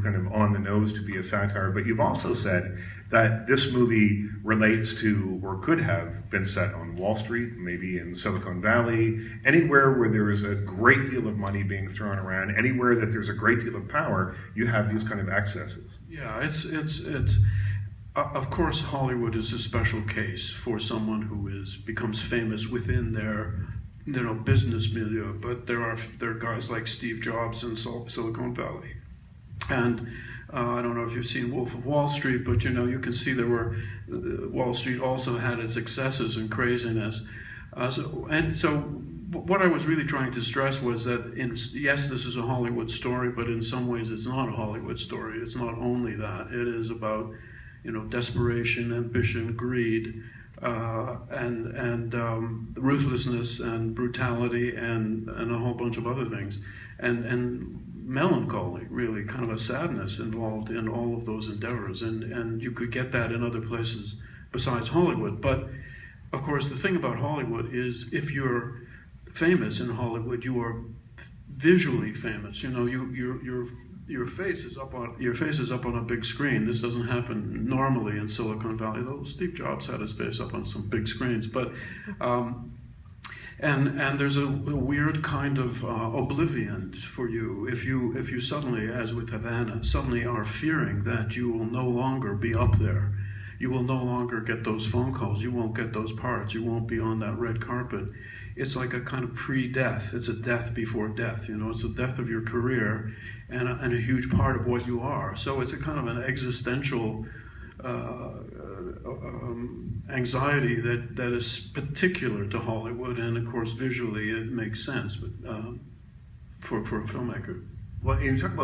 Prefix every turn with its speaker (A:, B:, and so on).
A: kind of on the nose to be a satire, but you've also said that this movie relates to, or could have been set on Wall Street, maybe in Silicon Valley, anywhere where there is a great deal of money being thrown around, anywhere that there's a great deal of power, you have these kind of excesses.
B: Yeah, it's of course, Hollywood is a special case for someone who becomes famous within their business milieu. But there are guys like Steve Jobs in Silicon Valley, and I don't know if you've seen Wolf of Wall Street, but you can see Wall Street also had its excesses and craziness. So what I was really trying to stress was that yes, this is a Hollywood story, but in some ways it's not a Hollywood story. It's not only that. It is about desperation, ambition, greed, and ruthlessness and brutality and a whole bunch of other things, and melancholy, really, kind of a sadness involved in all of those endeavors, and you could get that in other places besides Hollywood. But of course, the thing about Hollywood is, if you're famous in Hollywood, you are visually famous. Your face is up on a big screen. This doesn't happen normally in Silicon Valley, though Steve Jobs had his face up on some big screens. But and there's a weird kind of oblivion for you if you suddenly, as with Havana, suddenly are fearing that you will no longer be up there. You will no longer get those phone calls. You won't get those parts. You won't be on that red carpet. It's like a kind of pre-death. It's a death before death. It's the death of your career and a huge part of what you are. So it's a kind of an existential anxiety that is particular to Hollywood, and of course visually it makes sense, but for a filmmaker.
A: Well, you talk about